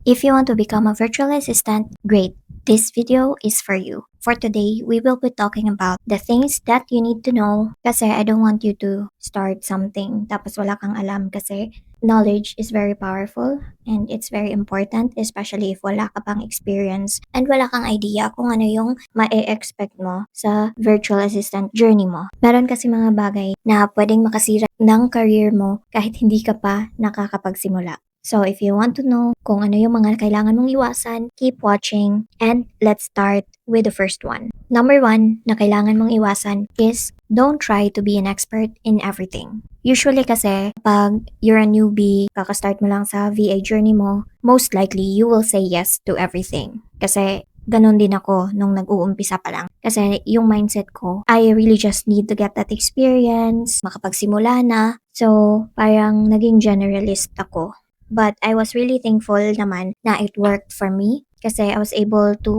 If you want to become a virtual assistant, great. This video is for you. For today, we will be talking about the things that you need to know kasi I don't want you to start something tapos wala kang alam kasi knowledge is very powerful and it's very important, especially if wala ka pang experience and wala kang idea kung ano yung ma-expect mo sa virtual assistant journey mo. Meron kasi mga bagay na pwedeng makasira ng career mo kahit hindi ka pa nakakapagsimula. So if you want to know kung ano yung mga kailangan mong iwasan, keep watching and let's start with the first one. Number one na kailangan mong iwasan is don't try to be an expert in everything. Usually kasi pag you're a newbie, kakastart mo lang sa VA journey mo, most likely you will say yes to everything. Kasi ganon din ako nung nag-uumpisa pa lang. Kasi yung mindset ko, I really just need to get that experience, makapagsimula na. So parang naging generalist ako. But I was really thankful naman na it worked for me kasi I was able to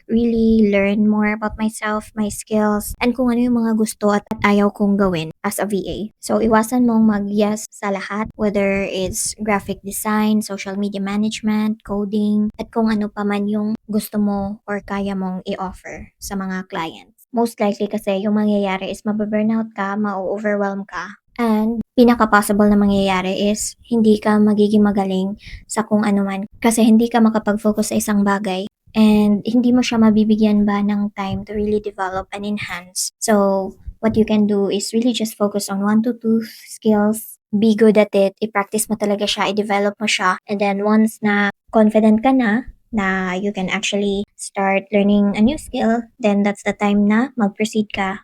really learn more about myself, my skills, and kung ano yung mga gusto at ayaw kong gawin as a VA. So iwasan mong mag-yes sa lahat, whether it's graphic design, social media management, coding, at kung ano pa man yung gusto mo or kaya mong i-offer sa mga clients. Most likely kasi yung mangyayari is mababurnout ka, ma-overwhelm ka, and pinaka-possible na mangyayari is hindi ka magiging magaling sa kung ano man kasi hindi ka makapag-focus sa isang bagay and hindi mo siya mabibigyan ba ng time to really develop and enhance. So, what you can do is really just focus on 1 to 2 skills, be good at it, i-practice mo talaga siya, i-develop mo siya, and then once na confident ka na you can actually start learning a new skill, then that's the time na mag-proceed ka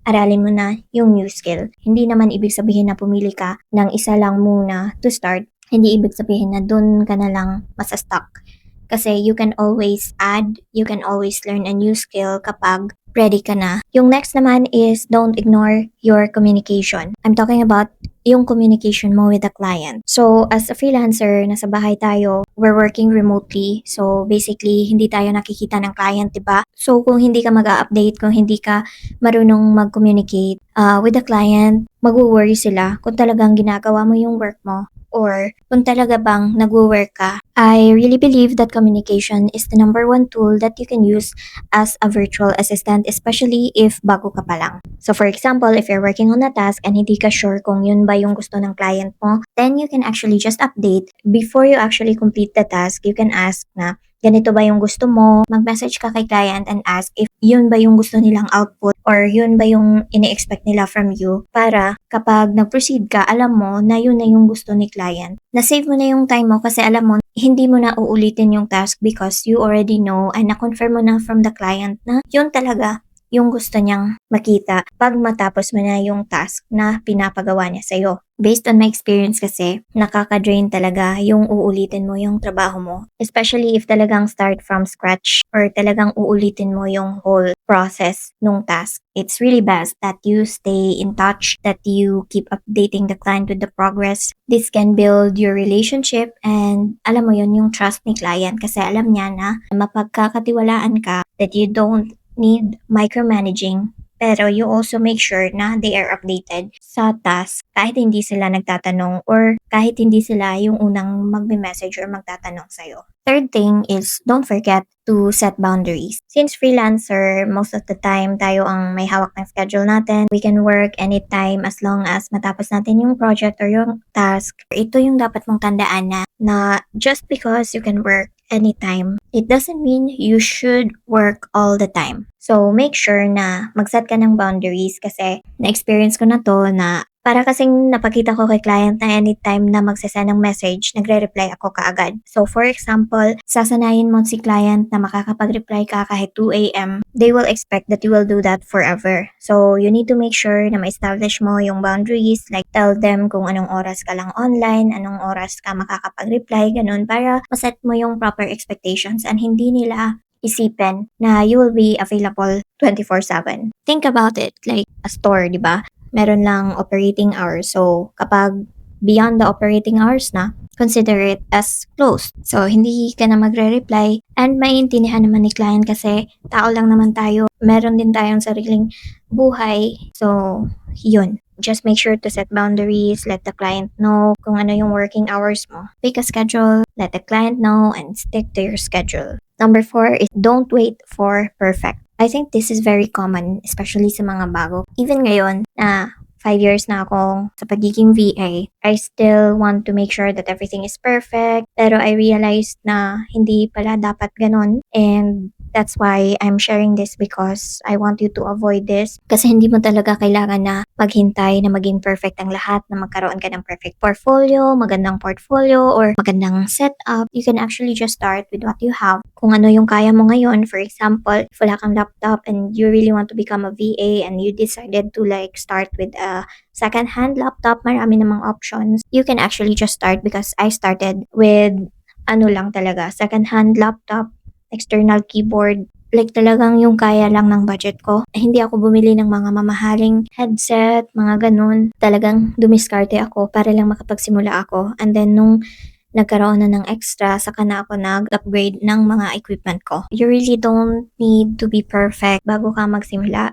aralin mo na yung new skill. Hindi naman ibig sabihin na pumili ka ng isa lang muna to start. Hindi ibig sabihin na dun ka na lang masa-stuck. Kasi you can always add, you can always learn a new skill kapag ready ka na. Yung next naman is don't ignore your communication. I'm talking about yung communication mo with the client. So, as a freelancer, nasa bahay tayo, we're working remotely. So, basically, hindi tayo nakikita ng client, diba? So, kung hindi ka mag-update, kung hindi ka marunong mag-communicate with the client, mag-worry sila kung talagang ginagawa mo yung work mo or kung talaga bang nagwo-work ka. I really believe that communication is the number one tool that you can use as a virtual assistant, especially if bago ka pa lang. So for example, if you're working on a task and hindi ka sure kung yun ba yung gusto ng client mo, then you can actually just update. Before you actually complete the task, you can ask na, ganito ba yung gusto mo? Mag-message ka kay client and ask if yun ba yung gusto nilang output or yun ba yung ini-expect nila from you para kapag nag-proceed ka, alam mo na yun na yung gusto ni client. Na-save mo na yung time mo kasi alam mo, hindi mo na uulitin yung task because you already know and na-confirm mo na from the client na yun talaga yung gusto niyang makita pag matapos mo na yung task na pinapagawa niya sa'yo. Based on my experience kasi, nakaka-drain talaga yung uulitin mo yung trabaho mo. Especially if talagang start from scratch or talagang uulitin mo yung whole process nung task. It's really best that you stay in touch, that you keep updating the client with the progress. This can build your relationship and alam mo yun, yung trust ni client kasi alam niya na mapagkakatiwalaan ka, that you don't need micromanaging, pero you also make sure na they are updated sa task kahit hindi sila nagtatanong or kahit hindi sila yung unang magme-message or magtatanong sa'yo. Third thing is don't forget to set boundaries. Since freelancer, most of the time tayo ang may hawak ng schedule natin. We can work anytime as long as matapos natin yung project or yung task. Ito yung dapat mong tandaan na just because you can work anytime, it doesn't mean you should work all the time. So, make sure na mag-set ka ng boundaries kasi na-experience ko na to na para kasing napakita ko kay client na anytime na magsasend ng message, nagre-reply ako kaagad. So, for example, sasanayin mo si client na makakapag-reply ka kahit 2 a.m. They will expect that you will do that forever. So, you need to make sure na ma-establish mo yung boundaries, like tell them kung anong oras ka lang online, anong oras ka makakapag-reply, ganun, para maset mo yung proper expectations and hindi nila isipin na you will be available 24/7. Think about it like a store, di ba? Meron lang operating hours. So, kapag beyond the operating hours na, consider it as closed. So, hindi ka na magre-reply and maiintindihan naman ni client kasi tao lang naman tayo. Meron din tayong sariling buhay. So, yun. just make sure to set boundaries, let the client know kung ano yung working hours mo. Pick a schedule, let the client know, and stick to your schedule. Number 4 is don't wait for perfect. I think this is very common, especially sa mga bago. Even ngayon, na 5 years na ako sa pagiging VA, I still want to make sure that everything is perfect. Pero I realized na hindi pala dapat ganon. And that's why I'm sharing this because I want you to avoid this. Kasi hindi mo talaga kailangan na maghintay na maging perfect ang lahat, na magkaroon ka ng perfect portfolio, magandang portfolio, or magandang setup. You can actually just start with what you have. Kung ano yung kaya mo ngayon, for example, if wala kang laptop and you really want to become a VA and you decided to like start with a second-hand laptop, marami namang options. You can actually just start because I started with ano lang talaga, second-hand laptop, external keyboard, like talagang yung kaya lang ng budget ko. Hindi ako bumili ng mga mamahaling headset, mga ganun. Talagang dumiskarte ako para lang makapagsimula ako. And then nung nagkaroon na ng extra, saka na ako nag-upgrade ng mga equipment ko. You really don't need to be perfect bago ka magsimula.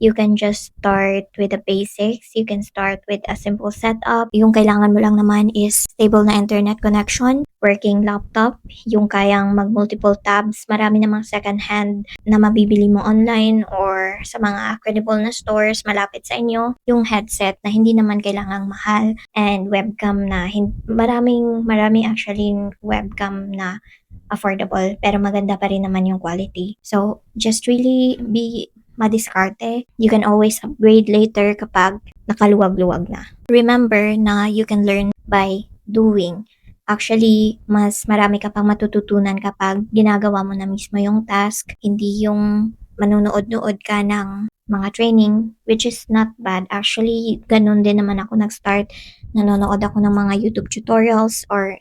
You can just start with the basics. You can start with a simple setup. Yung kailangan mo lang naman is stable na internet connection, working laptop, yung kayang mag-multiple tabs. Marami namang second-hand na mabibili mo online or sa mga credible na stores malapit sa inyo. Yung headset na hindi naman kailangang mahal, and webcam na marami actually webcam na affordable pero maganda pa rin naman yung quality. So, just really be madiskarte. You can always upgrade later kapag nakaluwag-luwag na. Remember na you can learn by doing. Actually, mas marami ka pang matututunan kapag ginagawa mo na mismo yung task, hindi yung manonood-nood ka ng mga training, which is not bad. Actually, ganun din naman ako nag-start. Nanonood ako ng mga YouTube tutorials or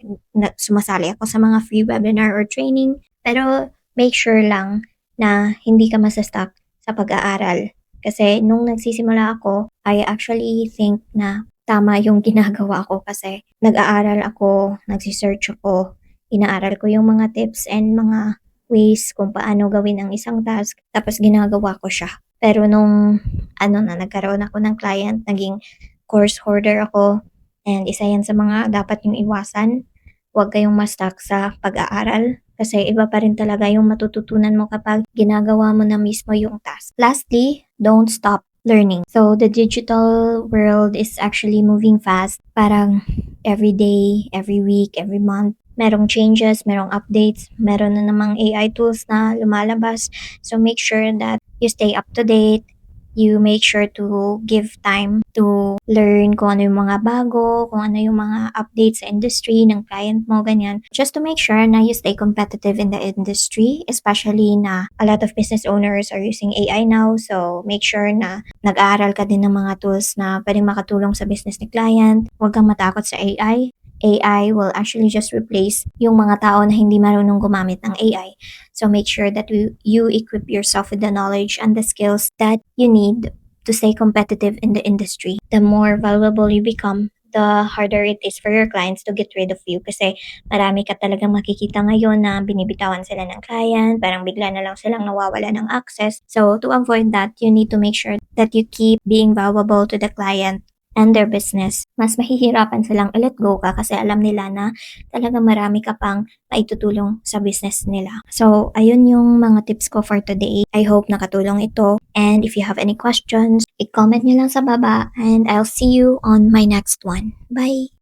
sumasali ako sa mga free webinar or training. Pero make sure lang na hindi ka masastuck sa pag-aaral. Kasi nung nagsisimula ako, I actually think na tama yung ginagawa ko kasi nag-aaral ako, nagsisearch ako, inaaral ko yung mga tips and mga ways kung paano gawin ang isang task, tapos ginagawa ko siya. Pero nung nagkaroon ako ng client, naging course hoarder ako, and isa yan sa mga dapat yung iwasan. Huwag kayong ma-stuck sa pag-aaral kasi iba pa rin talaga yung matututunan mo kapag ginagawa mo na mismo yung task. Lastly, don't stop learning. So, the digital world is actually moving fast. Parang every day, every week, every month, merong changes, merong updates, meron na namang AI tools na lumalabas. So, make sure that you stay up to date. You make sure to give time to learn kung ano yung mga bago, kung ano yung mga updates sa industry ng client mo, ganyan. Just to make sure na you stay competitive in the industry, especially na a lot of business owners are using AI now. So, make sure na nag-aaral ka din ng mga tools na pwedeng makatulong sa business ni client. Huwag kang matakot sa AI. AI will actually just replace yung mga tao na hindi marunong gumamit ng AI. So make sure that you equip yourself with the knowledge and the skills that you need to stay competitive in the industry. The more valuable you become, the harder it is for your clients to get rid of you kasi marami ka talagang makikita ngayon na binibitawan sila ng client, parang bigla na lang silang nawawala ng access. So to avoid that, you need to make sure that you keep being valuable to the client and their business. Mas mahihirapan silang i-let go ka kasi alam nila na talagang marami ka pang maitutulong sa business nila. So, ayun yung mga tips ko for today. I hope nakatulong ito. And if you have any questions, i-comment nyo lang sa baba and I'll see you on my next one. Bye!